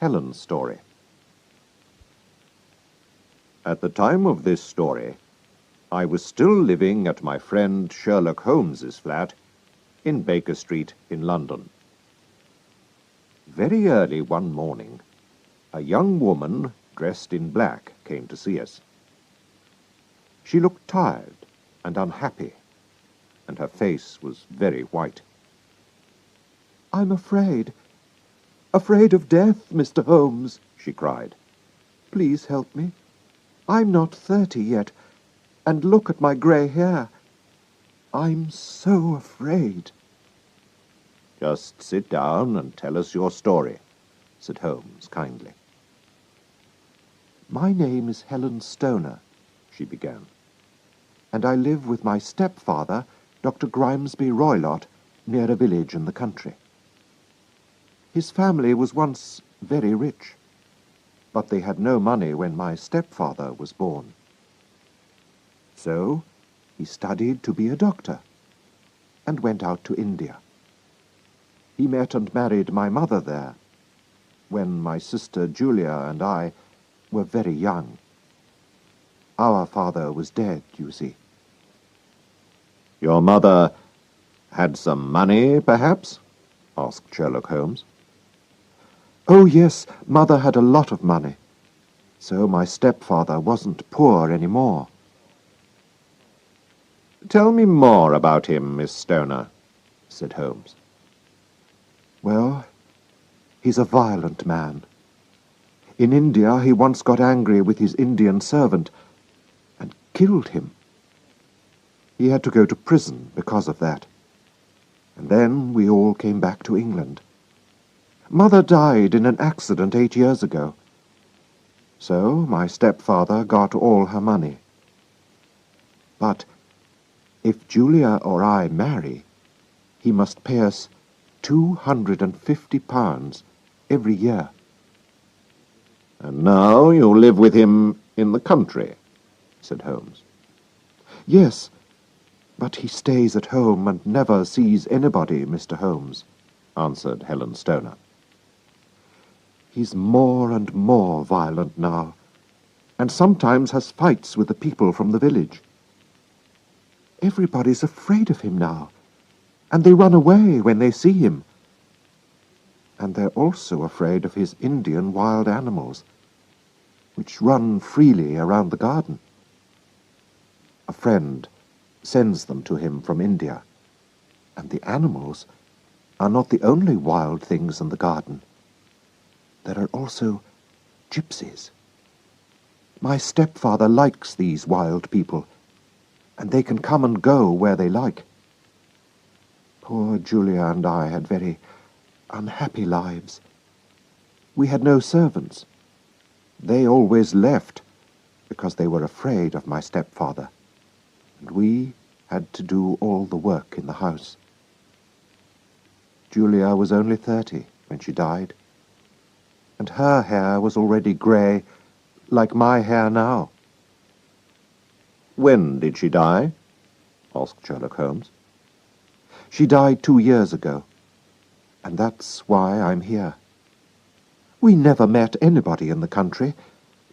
Helen's story. At the time of this story, I was still living at my friend Sherlock Holmes's flat in Baker Street in London. Very early one morning, a young woman dressed in black came to see us. She looked tired and unhappy, and her face was very white. "I'm afraid of death, Mr. Holmes," she cried. "Please help me. I'm not 30 yet, and look at my grey hair. I'm so afraid." "Just sit down and tell us your story," said Holmes kindly. "My name is Helen Stoner," she began, "and I live with my stepfather, Dr. Grimesby Roylott, near a village in the country. His family was once very rich, but they had no money when my stepfather was born. So he studied to be a doctor and went out to India. He met and married my mother there when my sister Julia and I were very young. Our father was dead, you see." "Your mother had some money, perhaps?" asked Sherlock Holmes. "Oh, yes, Mother had a lot of money, so my stepfather wasn't poor any more." "Tell me more about him, Miss Stoner," said Holmes. "Well, he's a violent man. In India he once got angry with his Indian servant and killed him. He had to go to prison because of that. And then we all came back to England. Mother died in an accident 8 years ago. So my stepfather got all her money. But if Julia or I marry, he must pay us £250 every year." "And now you live with him in the country," said Holmes. "Yes, but he stays at home and never sees anybody, Mr. Holmes," answered Helen Stoner. "He's more and more violent now, and sometimes has fights with the people from the village. Everybody's afraid of him now, and they run away when they see him. And they're also afraid of his Indian wild animals, which run freely around the garden. A friend sends them to him from India, and the animals are not the only wild things in the garden. There are also gypsies. My stepfather likes these wild people, and they can come and go where they like. Poor Julia and I had very unhappy lives. We had no servants. They always left because they were afraid of my stepfather, and we had to do all the work in the house. Julia was only 30 when she died, and her hair was already grey, like my hair now." "When did she die?" asked Sherlock Holmes. "She died 2 years ago, and that's why I'm here. We never met anybody in the country,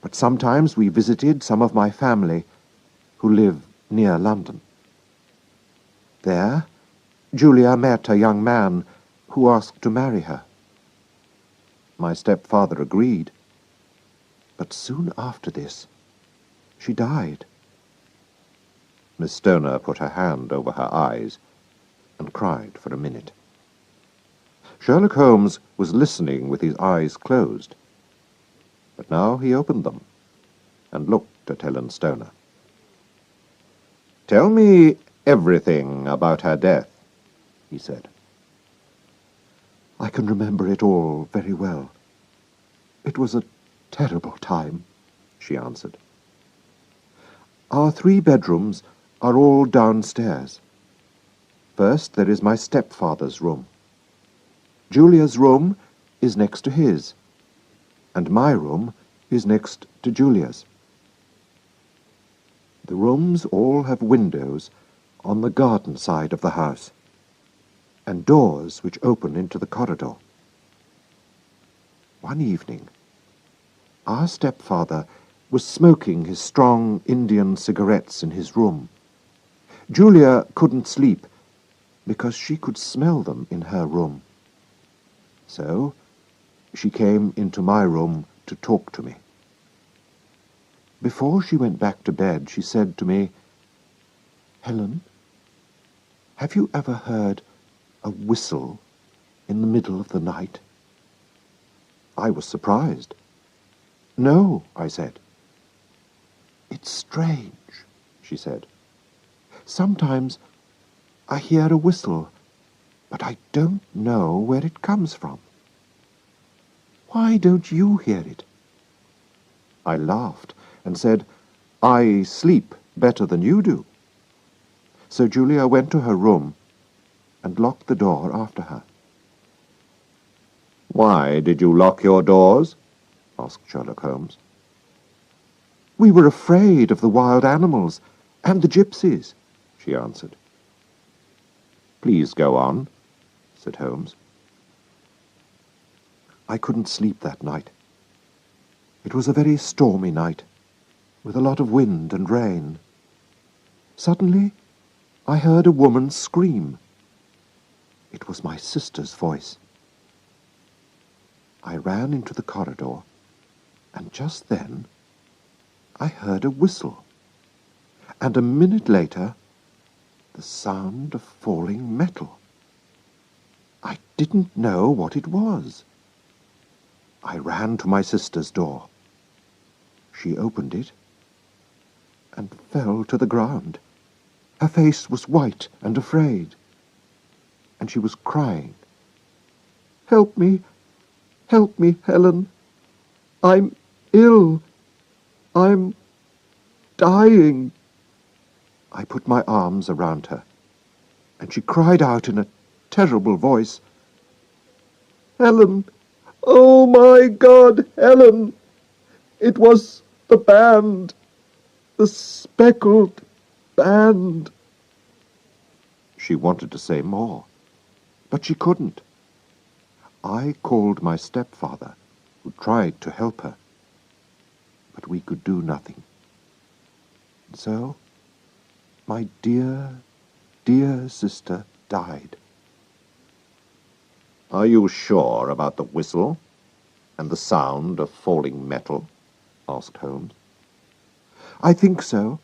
but sometimes we visited some of my family who live near London. There, Julia met a young man who asked to marry her. My stepfather agreed, but soon after this, she died." Miss Stoner put her hand over her eyes and cried for a minute. Sherlock Holmes was listening with his eyes closed, but now he opened them and looked at Helen Stoner. "Tell me everything about her death," he said. "I can remember it all very well. It was a terrible time," she answered. "Our 3 bedrooms are all downstairs. First there is my stepfather's room. Julia's room is next to his, and my room is next to Julia's. The rooms all have windows on the garden side of the house, and doors which open into the corridor. One evening, our stepfather was smoking his strong Indian cigarettes in his room. Julia couldn't sleep because she could smell them in her room. So she came into my room to talk to me. Before she went back to bed, she said to me, "Helen, have you ever heard a whistle in the middle of the night?" I was surprised. "No," I said. "It's strange," she said. "Sometimes I hear a whistle, but I don't know where it comes from. Why don't you hear it?" I laughed and said, "I sleep better than you do." So Julia went to her room and locked the door after her. "Why did you lock your doors?" asked Sherlock Holmes. "We were afraid of the wild animals and the gypsies," she answered. "Please go on," said Holmes. I couldn't sleep that night. It was a very stormy night, with a lot of wind and rain. Suddenly, I heard a woman scream. It was my sister's voice. I ran into the corridor, and just then I heard a whistle, and a minute later the sound of falling metal. I didn't know what it was. I ran to my sister's door. She opened it and fell to the ground. Her face was white and afraid, and she was crying. "Help me! Help me, Helen! I'm ill! I'm dying!" I put my arms around her, and she cried out in a terrible voice, "Helen! Oh, my God, Helen! It was the band! The speckled band!" She wanted to say more, but she couldn't. I called my stepfather, who tried to help her, but we could do nothing. So, my dear, dear sister died. "Are you sure about the whistle and the sound of falling metal?" asked Holmes. "I think so,"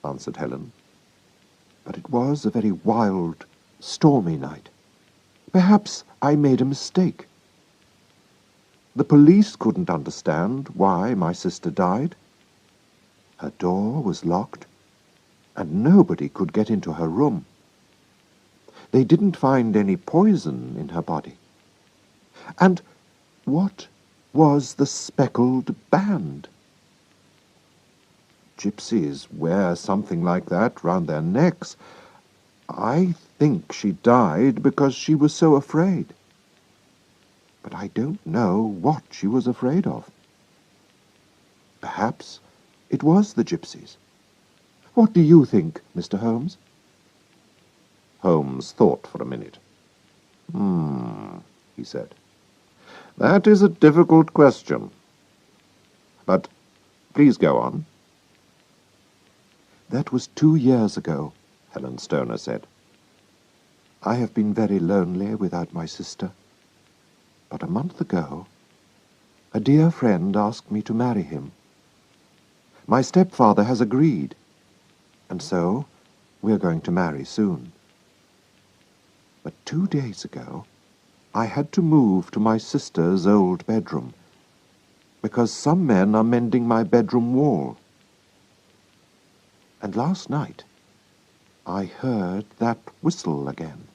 answered Helen. "But it was a very wild, stormy night. Perhaps I made a mistake. The police couldn't understand why my sister died. Her door was locked, and nobody could get into her room. They didn't find any poison in her body. And what was the speckled band? Gypsies wear something like that round their necks. I think she died because she was so afraid. But I don't know what she was afraid of. Perhaps it was the gypsies. What do you think, Mr. Holmes?" Holmes thought for a minute. He said. "That is a difficult question. But please go on." "That was 2 years ago," Helen Stoner said. "I have been very lonely without my sister. But a month ago, a dear friend asked me to marry him. My stepfather has agreed, and so we're going to marry soon. But 2 days ago, I had to move to my sister's old bedroom, because some men are mending my bedroom wall. And last night, I heard that whistle again.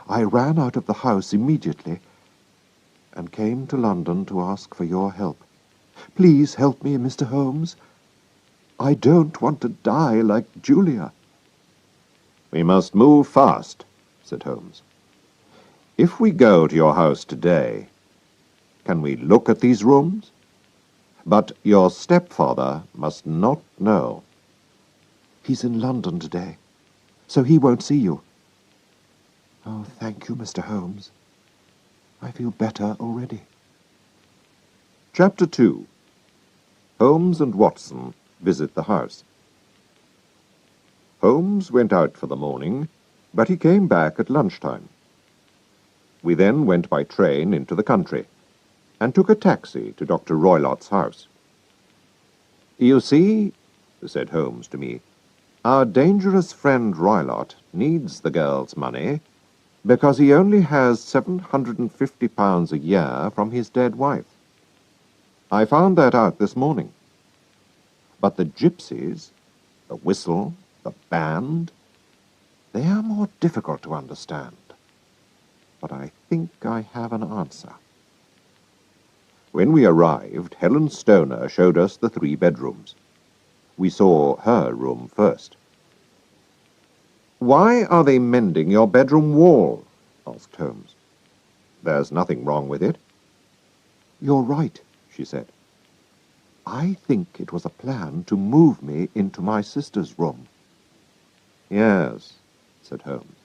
I ran out of the house immediately and came to London to ask for your help. Please help me, Mr. Holmes. I don't want to die like Julia." "We must move fast," said Holmes. "If we go to your house today, can we look at these rooms? But your stepfather must not know." "He's in London today, so he won't see you." "Oh, thank you, Mr. Holmes. I feel better already." Chapter 2. Holmes and Watson visit the house. Holmes went out for the morning, but he came back at lunchtime. We then went by train into the country, and took a taxi to Dr. Roylott's house. "You see," said Holmes to me, "our dangerous friend Roylott needs the girl's money because he only has £750 a year from his dead wife. I found that out this morning. But the gypsies, the whistle, the band, they are more difficult to understand. But I think I have an answer." When we arrived, Helen Stoner showed us the 3 bedrooms. We saw her room first. "Why are they mending your bedroom wall?" asked Holmes. "There's nothing wrong with it." "You're right," she said. "I think it was a plan to move me into my sister's room." "Yes," said Holmes.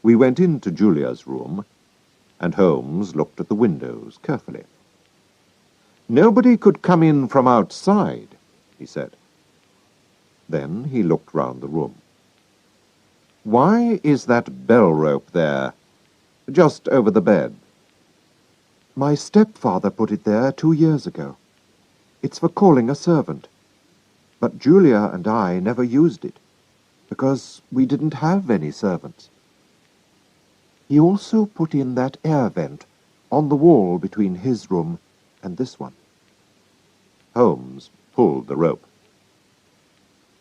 We went into Julia's room, and Holmes looked at the windows carefully. "Nobody could come in from outside," he said. Then he looked round the room. "Why is that bell rope there, just over the bed?" "My stepfather put it there 2 years ago. It's for calling a servant. But Julia and I never used it, because we didn't have any servants. He also put in that air vent on the wall between his room and this one." Holmes pulled the rope.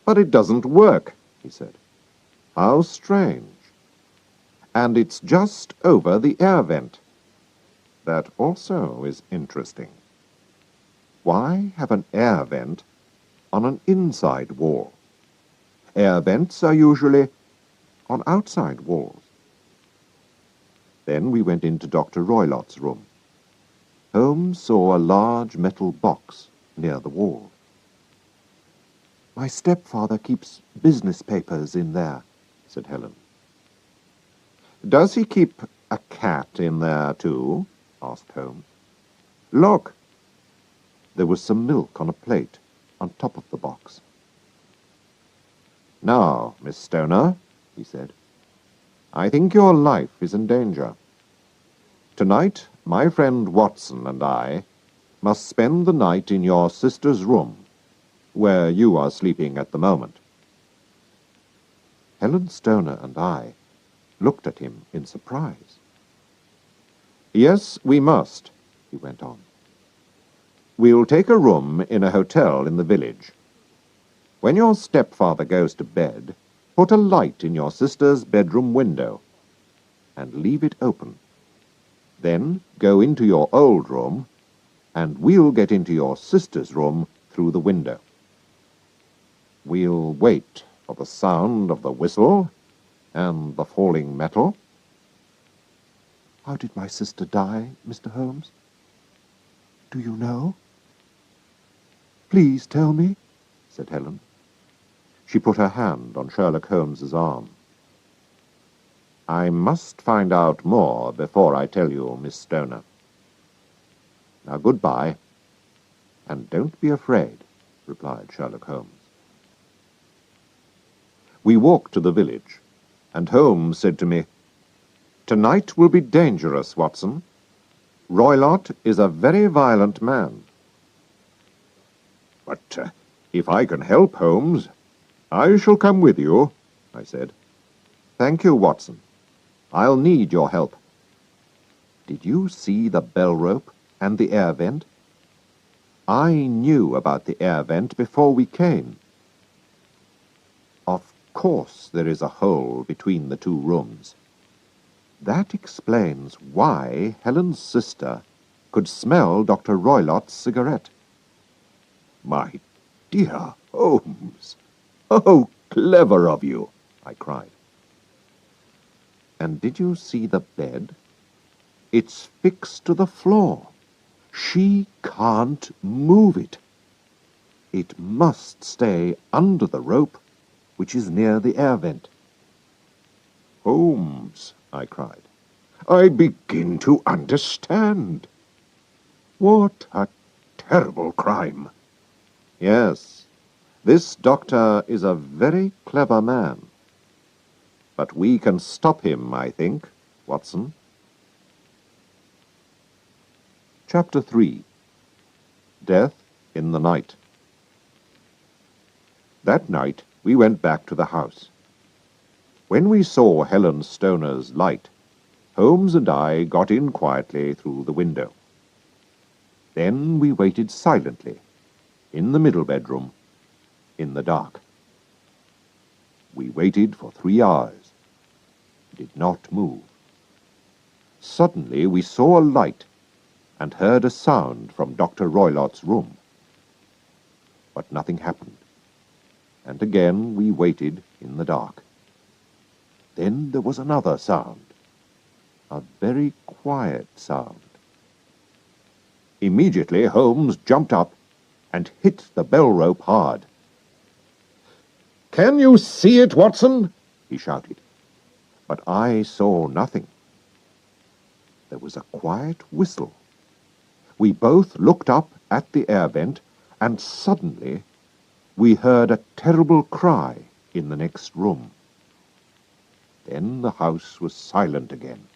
"But it doesn't work," he said. "How strange. And it's just over the air vent. That also is interesting. Why have an air vent on an inside wall? Air vents are usually on outside walls." Then we went into Dr. Roylott's room. Holmes saw a large metal box near the wall. "My stepfather keeps business papers in there," said Helen. "Does he keep a cat in there, too?" asked Holmes. "Look." There was some milk on a plate on top of the box. "Now, Miss Stoner," he said, "I think your life is in danger. Tonight, my friend Watson and I must spend the night in your sister's room, where you are sleeping at the moment." Helen Stoner and I looked at him in surprise. "Yes, we must," he went on. "We'll take a room in a hotel in the village. When your stepfather goes to bed, put a light in your sister's bedroom window, and leave it open. Then go into your old room, and we'll get into your sister's room through the window. We'll wait for the sound of the whistle and the falling metal." "How did my sister die, Mr. Holmes? Do you know?" "Please tell me," said Helen. She put her hand on Sherlock Holmes's arm. "I must find out more before I tell you, Miss Stoner. Now, goodbye, and don't be afraid," replied Sherlock Holmes. We walked to the village, and Holmes said to me, "Tonight will be dangerous, Watson. Roylott is a very violent man." "But if I can help, Holmes, I shall come with you," I said. "Thank you, Watson. I'll need your help. Did you see the bell rope and the air vent? I knew about the air vent before we came. Of course there is a hole between the 2 rooms. That explains why Helen's sister could smell Dr. Roylott's cigarette." "My dear Holmes, how clever of you!" I cried. "And did you see the bed? It's fixed to the floor. She can't move it. It must stay under the rope, which is near the air vent." "Holmes," I cried, "I begin to understand." What a terrible crime! Yes, this doctor is a very clever man. But we can stop him, I think, Watson. Chapter 3. Death in the Night. That night we went back to the house. When we saw Helen Stoner's light, Holmes and I got in quietly through the window. Then we waited silently, in the middle bedroom, in the dark. We waited for 3 hours, did not move. Suddenly we saw a light and heard a sound from Dr. Roylott's room. But nothing happened, and again we waited in the dark. Then there was another sound, a very quiet sound. Immediately Holmes jumped up and hit the bell rope hard. "Can you see it, Watson?" he shouted. But I saw nothing. There was a quiet whistle. We both looked up at the air vent, and suddenly we heard a terrible cry in the next room. Then the house was silent again.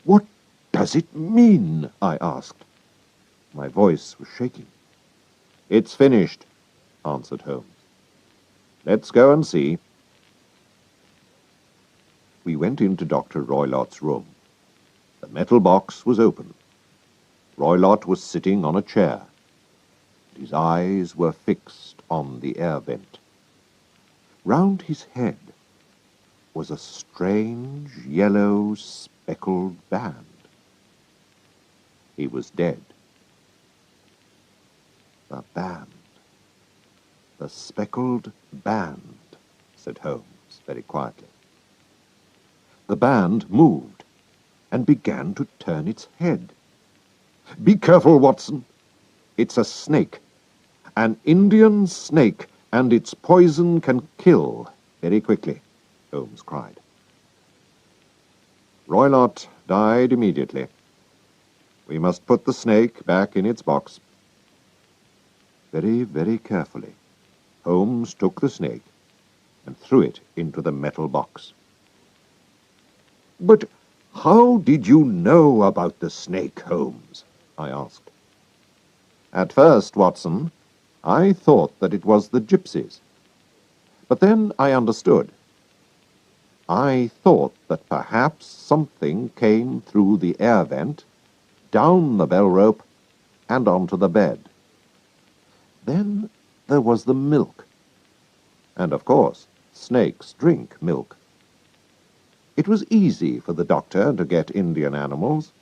"What does it mean?" I asked. My voice was shaking. "It's finished," answered Holmes. "Let's go and see." We went into Dr. Roylott's room. The metal box was open. Roylott was sitting on a chair. His eyes were fixed on the air vent. Round his head was a strange yellow speckled band. He was dead. "The band, the speckled band," said Holmes very quietly. The band moved and began to turn its head. "Be careful, Watson. It's a snake, an Indian snake, and its poison can kill very quickly," Holmes cried. "Roylott died immediately. We must put the snake back in its box." Very, very carefully, Holmes took the snake and threw it into the metal box. "But how did you know about the snake, Holmes?" I asked. "At first, Watson, I thought that it was the gypsies. But then I understood. I thought that perhaps something came through the air vent, down the bell rope, and onto the bed. Then there was the milk. And of course, snakes drink milk. It was easy for the doctor to get Indian animals.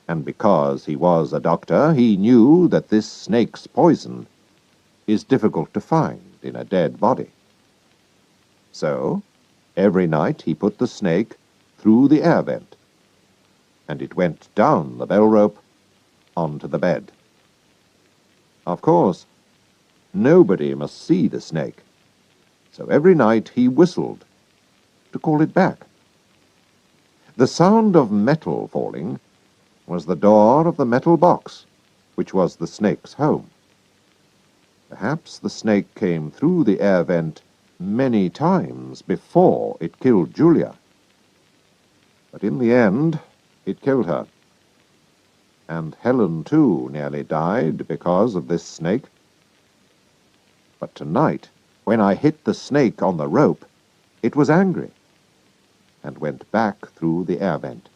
And because he was a doctor, he knew that this snake's poison is difficult to find in a dead body. So, every night he put the snake through the air vent, and it went down the bell rope onto the bed. Of course, nobody must see the snake, so every night he whistled to call it back. The sound of metal falling was the door of the metal box, which was the snake's home. Perhaps the snake came through the air vent many times before it killed Julia. But in the end, it killed her. And Helen, too, nearly died because of this snake. But tonight, when I hit the snake on the rope, it was angry and went back through the air vent.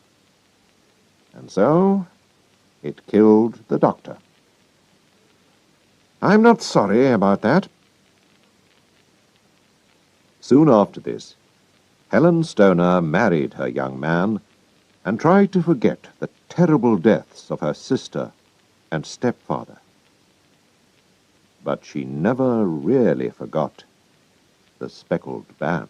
And so, it killed the doctor. I'm not sorry about that." Soon after this, Helen Stoner married her young man and tried to forget the terrible deaths of her sister and stepfather. But she never really forgot the speckled band.